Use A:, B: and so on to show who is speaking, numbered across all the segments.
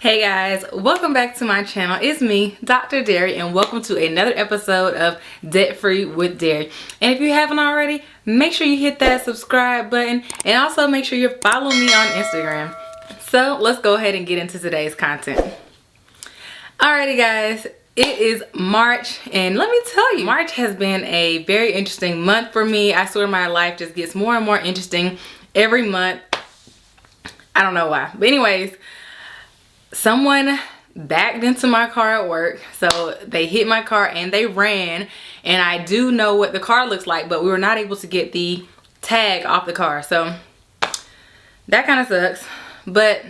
A: Hey guys, welcome back to my channel. It's me, Dr. Derri, and welcome to another episode of Debt Free with Derri. And if you haven't already, make sure you hit that subscribe button and also make sure you're following me on Instagram. So let's go ahead and get into today's content. Alrighty guys, it is March, and let me tell you, March has been a very interesting month for me. I swear my life just gets more and more interesting every month. I don't know why, but anyways, someone backed into my car at work. So they hit my car and they ran, and I do know what the car looks like, but we were not able to get the tag off the car, so that kind of sucks. But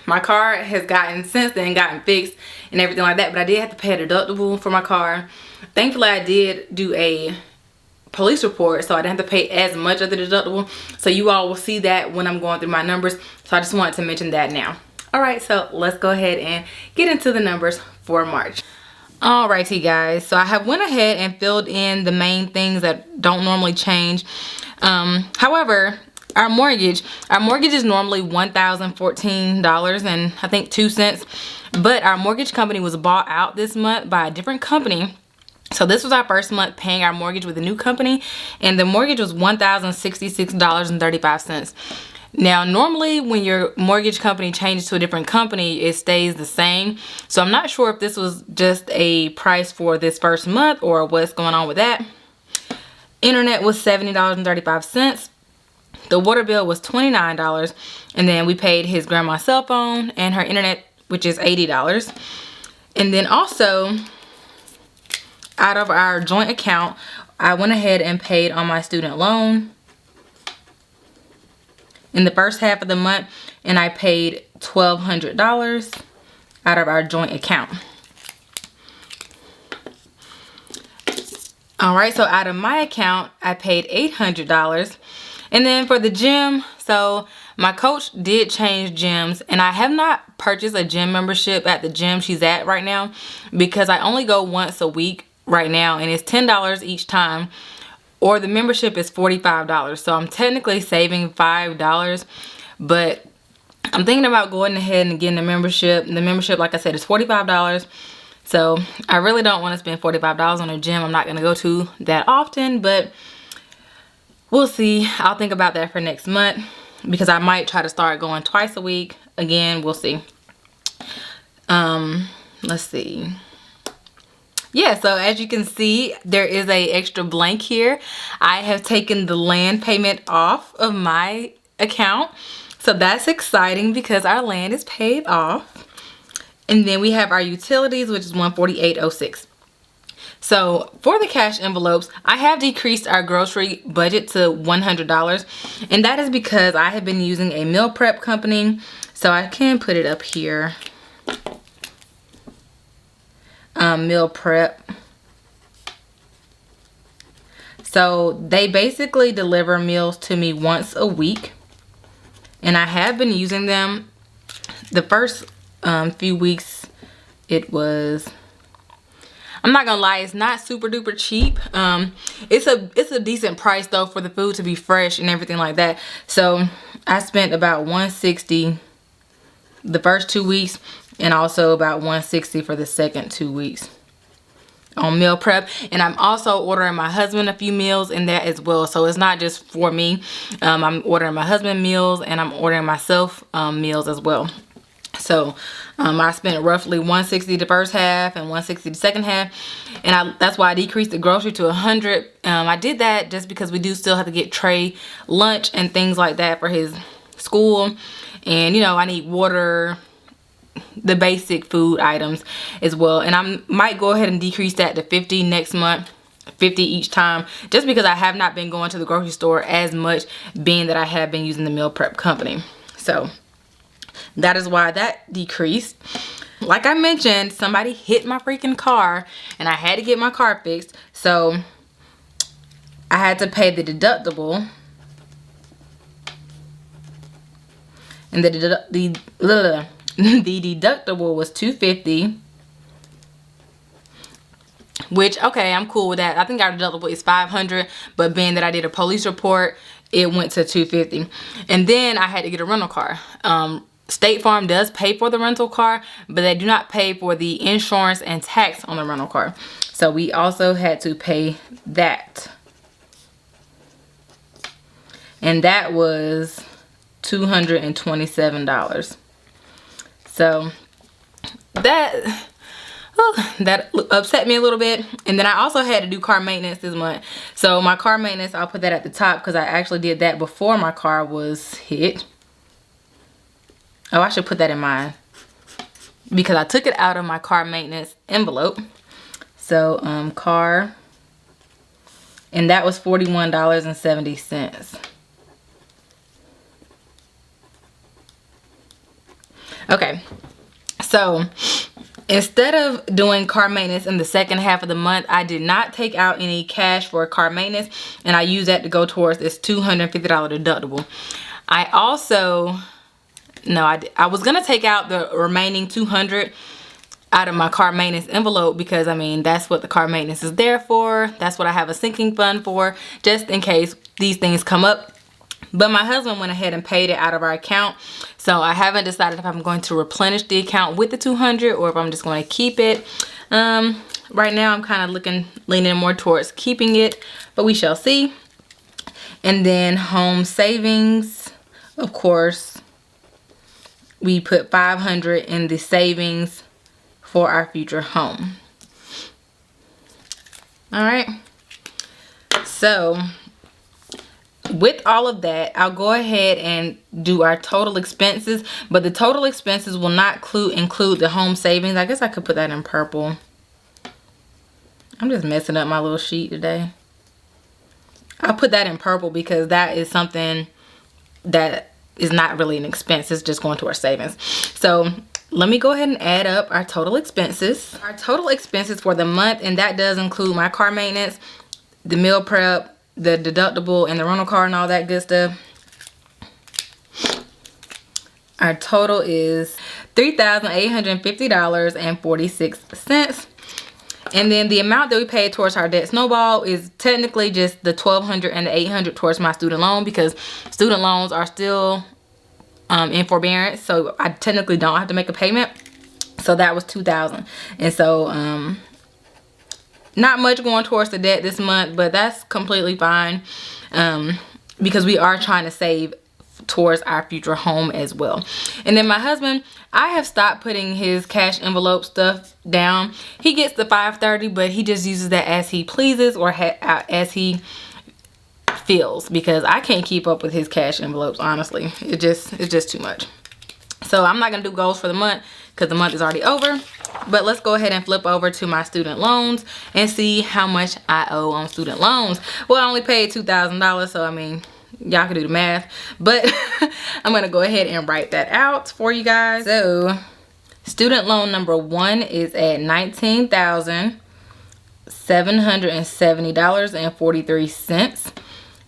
A: my car has since then gotten fixed and everything like that, but I did have to pay a deductible for my car. Thankfully I did do a police report, so I didn't have to pay as much of the deductible, so you all will see that when I'm going through my numbers. So I just wanted to mention that now. Alright, so let's go ahead and get into the numbers for March. Alrighty guys, so I have went ahead and filled in the main things that don't normally change. However, our mortgage is normally $1,014 and I think 2 cents, but our mortgage company was bought out this month by a different company. So this was our first month paying our mortgage with a new company, and the mortgage was $1,066.35. Now, normally when your mortgage company changes to a different company, it stays the same. So I'm not sure if this was just a price for this first month or what's going on with that. Internet was $70.35. The water bill was $29. And then we paid his grandma's cell phone and her internet, which is $80. And then also, out of our joint account, I went ahead and paid on my student loan in the first half of the month, and I paid $1,200 out of our joint account. Alright, so out of my account, I paid $800. And then for the gym, so my coach did change gyms, and I have not purchased a gym membership at the gym she's at right now because I only go once a week right now, and it's $10 each time. Or the membership is $45. So I'm technically saving $5, but I'm thinking about going ahead and getting the membership. The membership, like I said, is $45. So I really don't want to spend $45 on a gym I'm not going to go to that often, but we'll see. I'll think about that for next month because I might try to start going twice a week. Again, we'll see. Let's see. Yeah, so as you can see, there is a extra blank here. I have taken the land payment off of my account. So that's exciting because our land is paid off. And then we have our utilities, which is $148.06. So for the cash envelopes, I have decreased our grocery budget to $100. And that is because I have been using a meal prep company. So I can put it up here. Meal prep. So they basically deliver meals to me once a week, and I have been using them. The first few weeks it was, I'm not gonna lie, it's not super duper cheap. It's a decent price though for the food to be fresh and everything like that. So I spent about $160 the first 2 weeks, and also about $160 for the second 2 weeks on meal prep. And I'm also ordering my husband a few meals in that as well. So it's not just for me. I'm ordering my husband meals, and I'm ordering myself meals as well. So I spent roughly $160 the first half and $160 the second half, and that's why I decreased the grocery to $100. I did that just because we do still have to get Trey lunch and things like that for his school, and you know, I need water, the basic food items as well. And I might go ahead and decrease that to $50 next month, $50 each time, just because I have not been going to the grocery store as much, being that I have been using the meal prep company. So that is why that decreased. Like I mentioned, somebody hit my freaking car and I had to get my car fixed, so I had to pay the deductible. And the deductible was $250, which, okay, I'm cool with that. I think our deductible is $500, but being that I did a police report, it went to $250. And then I had to get a rental car. State Farm does pay for the rental car, but they do not pay for the insurance and tax on the rental car. So we also had to pay that. And that was $227. So that upset me a little bit. And then I also had to do car maintenance this month. So my car maintenance, I'll put that at the top because I actually did that before my car was hit. Oh, I should put that in mine because I took it out of my car maintenance envelope. So car, and that was $41.70. Okay, so instead of doing car maintenance in the second half of the month, I did not take out any cash for car maintenance, and I used that to go towards this $250 deductible. I also, no, I was gonna take out the remaining $200 out of my car maintenance envelope because I mean that's what the car maintenance is there for. That's what I have a sinking fund for, just in case these things come up. But my husband went ahead and paid it out of our account. So I haven't decided if I'm going to replenish the account with the $200 or if I'm just going to keep it. Right now I'm kind of leaning more towards keeping it, but we shall see. And then home savings, of course, we put $500 in the savings for our future home. All right. So with all of that, I'll go ahead and do our total expenses, but the total expenses will not include the home savings. I guess I could put that in purple. I'm just messing up my little sheet today. I'll put that in purple because that is something that is not really an expense. It's just going to our savings. So let me go ahead and add up our total expenses. Our total expenses for the month, and that does include my car maintenance, the meal prep, the deductible, and the rental car and all that good stuff. Our total is $3,850.46. And then the amount that we paid towards our debt snowball is technically just the $1,200 and the $800 towards my student loan because student loans are still in forbearance, so I technically don't have to make a payment. So that was $2,000. And so not much going towards the debt this month, but that's completely fine because we are trying to save towards our future home as well. And then my husband, I have stopped putting his cash envelope stuff down. He gets the $530, but he just uses that as he pleases or as he feels, because I can't keep up with his cash envelopes, honestly. It's just too much. So I'm not gonna do goals for the month because the month is already over. But let's go ahead and flip over to my student loans and see how much I owe on student loans. Well, I only paid $2,000, so I mean, y'all can do the math. But I'm gonna go ahead and write that out for you guys. So student loan number 1 is at $19,770.43.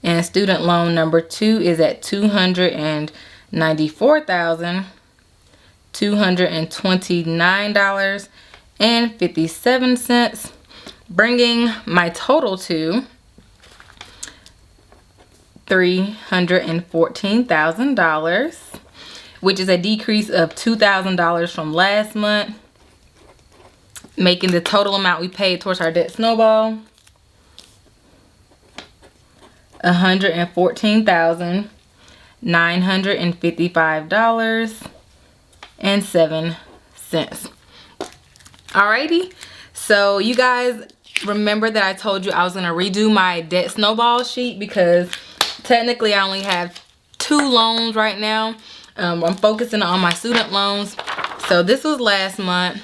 A: And student loan number 2 is at $294,229.57, bringing my total to $314,000, which is a decrease of $2,000 from last month, making the total amount we paid towards our debt snowball $114,955.07. Alrighty, so you guys remember that I told you I was gonna redo my debt snowball sheet because technically I only have 2 loans right now. I'm focusing on my student loans. So this was last month.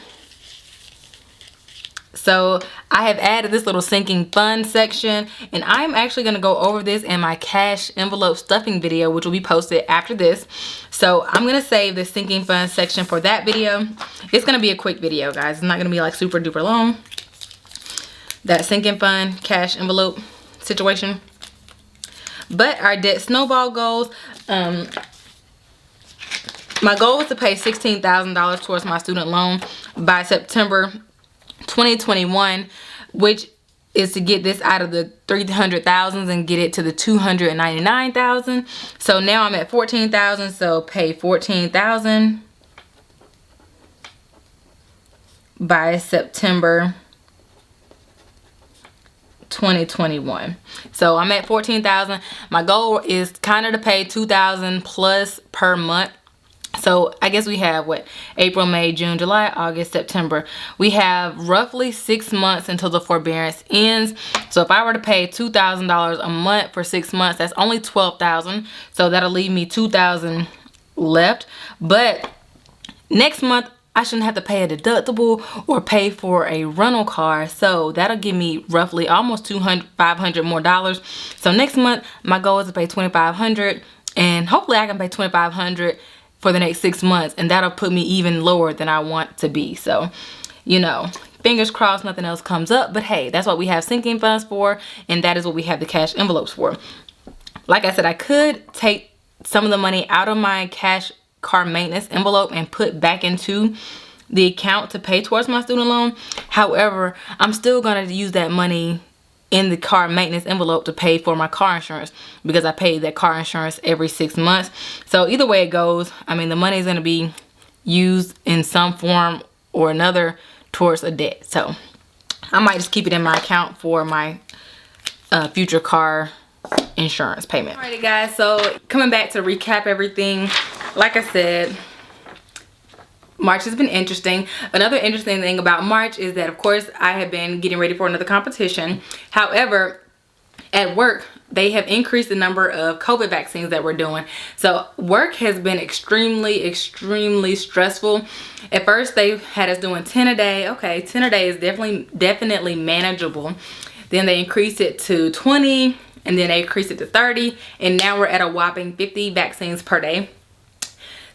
A: So I have added this little sinking fund section, and I'm actually going to go over this in my cash envelope stuffing video, which will be posted after this. So I'm going to save the sinking fund section for that video. It's going to be a quick video, guys. It's not going to be like super duper long. That sinking fund cash envelope situation. But our debt snowball goals, my goal is to pay $16,000 towards my student loan by September 2021, which is to get this out of the 300,000s and get it to the 299,000. So now I'm at 14,000. So pay 14,000 by September 2021. So I'm at 14,000. My goal is kind of to pay 2,000 plus per month. So I guess we have what, April, May, June, July, August, September. We have roughly 6 months until the forbearance ends. So if I were to pay $2,000 a month for 6 months, that's only 12,000. So that'll leave me 2,000 left. But next month I shouldn't have to pay a deductible or pay for a rental car. So that'll give me roughly almost $500 more dollars. So next month my goal is to pay $2,500, and hopefully I can pay $2,500 for the next 6 months, and that'll put me even lower than I want to be. So, you know, fingers crossed nothing else comes up, but hey, that's what we have sinking funds for, and that is what we have the cash envelopes for. Like I said, I could take some of the money out of my cash car maintenance envelope and put back into the account to pay towards my student loan. However, I'm still gonna use that money in the car maintenance envelope to pay for my car insurance, because I pay that car insurance every 6 months. So either way it goes, I mean, the money is going to be used in some form or another towards a debt. So I might just keep it in my account for my future car insurance payment. Alrighty guys, so coming back to recap everything, like I said, March has been interesting. Another interesting thing about March is that, of course, I have been getting ready for another competition. However, at work, they have increased the number of COVID vaccines that we're doing. So work has been extremely stressful. At first, they had us doing 10 a day. Okay, 10 a day is definitely manageable. Then they increased it to 20, and then they increased it to 30, and now we're at a whopping 50 vaccines per day.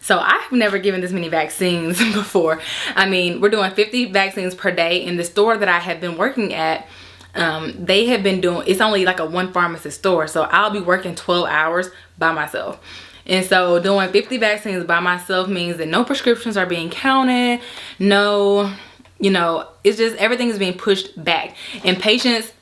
A: So I've never given this many vaccines before. I mean, we're doing 50 vaccines per day. In the store that I have been working at, they have been doing, it's only like a one pharmacist store. So I'll be working 12 hours by myself. And so doing 50 vaccines by myself means that no prescriptions are being counted. No, you know, it's just everything is being pushed back. And patients,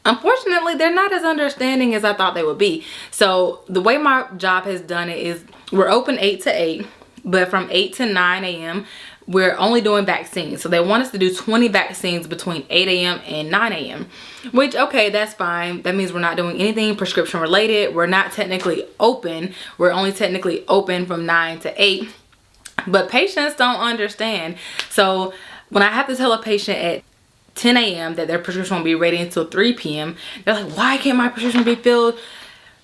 A: unfortunately, they're not as understanding as I thought they would be. So the way my job has done it is we're open 8 to 8, but from 8 to 9 a.m. we're only doing vaccines. So they want us to do 20 vaccines between 8 a.m. and 9 a.m. Which, okay, that's fine. That means we're not doing anything prescription related. We're not technically open. We're only technically open from 9 to 8. But patients don't understand. So when I have to tell a patient at 10 a.m. that their prescription won't be ready until 3 p.m. they're like, why can't my prescription be filled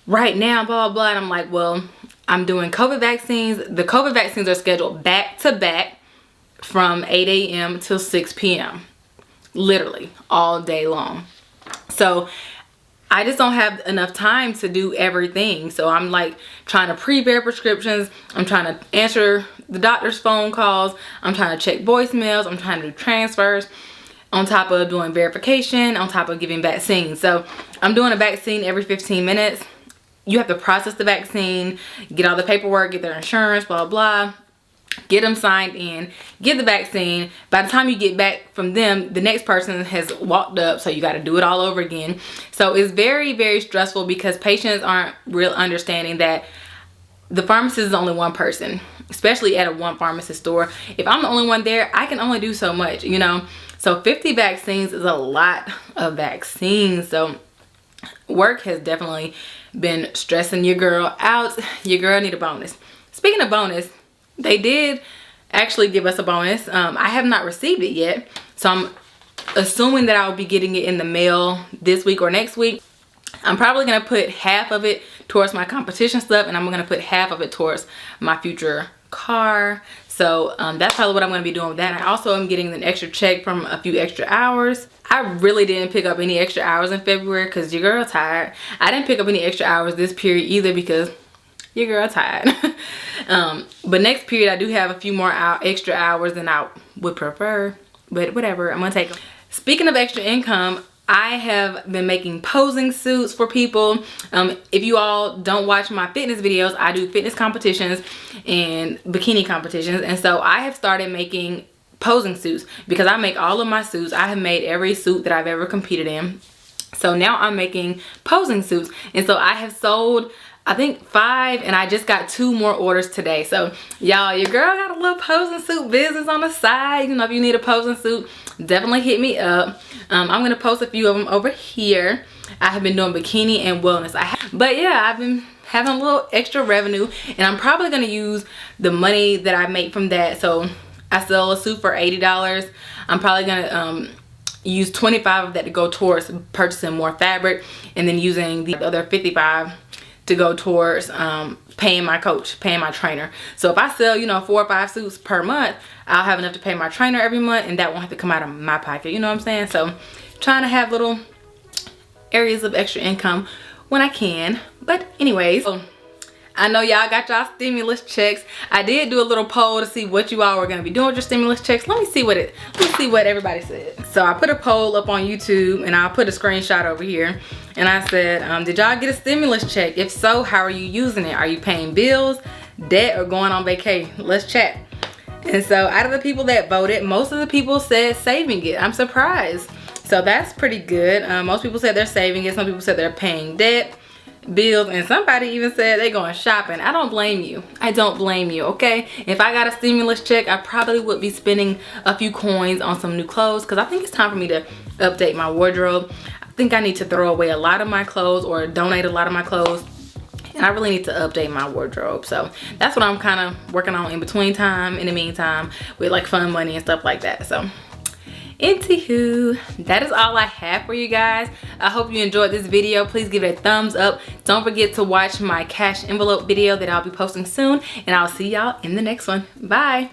A: right now, blah, blah, blah. And I'm like, well, I'm doing COVID vaccines. The COVID vaccines are scheduled back to back from 8 a.m. till 6 p.m. Literally all day long. So I just don't have enough time to do everything. So I'm like trying to prepare prescriptions. I'm trying to answer the doctor's phone calls. I'm trying to check voicemails. I'm trying to do transfers, on top of doing verification, on top of giving vaccines. So I'm doing a vaccine every 15 minutes. You have to process the vaccine, get all the paperwork, get their insurance, blah, blah, get them signed in, get the vaccine. By the time you get back from them, the next person has walked up, so you got to do it all over again. So it's very stressful because patients aren't real understanding that the pharmacist is only one person, especially at a one pharmacist store. If I'm the only one there, I can only do so much, you know. So 50 vaccines is a lot of vaccines. So work has definitely been stressing your girl out. Your girl need a bonus. Speaking of bonus, they did actually give us a bonus. I have not received it yet, so I'm assuming that I'll be getting it in the mail this week or next week. I'm probably gonna put half of it towards my competition stuff, and I'm gonna put half of it towards my future car. So that's probably what I'm gonna be doing with that. I also am getting an extra check from a few extra hours. I really didn't pick up any extra hours in February because your girl tired. I didn't pick up any extra hours this period either because your girl tired. But next period I do have a few more extra hours than I would prefer, but whatever, I'm gonna take them. Speaking of extra income, I have been making posing suits for people. If you all don't watch my fitness videos, I do fitness competitions and bikini competitions, and so I have started making posing suits, because I make all of my suits. I have made every suit that I've ever competed in. So now I'm making posing suits. And so I have sold, I think 5, and I just got 2 more orders today. So y'all, your girl got a little posing suit business on the side. You know, if you need a posing suit, definitely hit me up. I'm gonna post a few of them over here. I have been doing bikini and wellness. But yeah, I've been having a little extra revenue, and I'm probably gonna use the money that I make from that. So I sell a suit for $80. I'm probably gonna use 25 of that to go towards purchasing more fabric, and then using the other 55 to go towards paying my coach, paying my trainer. So if I sell, you know, 4 or 5 suits per month, I'll have enough to pay my trainer every month, and that won't have to come out of my pocket. You know what I'm saying? So trying to have little areas of extra income when I can. But anyways, I know y'all got y'all stimulus checks. I did do a little poll to see what you all were gonna be doing with your stimulus checks. Let me see what everybody said. So I put a poll up on YouTube, and I'll put a screenshot over here. And I said, did y'all get a stimulus check? If so, how are you using it? Are you paying bills, debt, or going on vacay? Let's chat. And so out of the people that voted, most of the people said saving it. I'm surprised. So that's pretty good. Most people said they're saving it. Some people said they're paying debt, bills, and somebody even said they're going shopping. I don't blame you. I don't blame you, okay? If I got a stimulus check, I probably would be spending a few coins on some new clothes, because I think it's time for me to update my wardrobe. I think I need to throw away a lot of my clothes or donate a lot of my clothes, and I really need to update my wardrobe. So that's what I'm kind of working on in the meantime, with like fun money and stuff like that. So anywho, that is all I have for you guys. I hope you enjoyed this video. Please give it a thumbs up. Don't forget to watch my cash envelope video that I'll be posting soon, and I'll see y'all in the next one. Bye.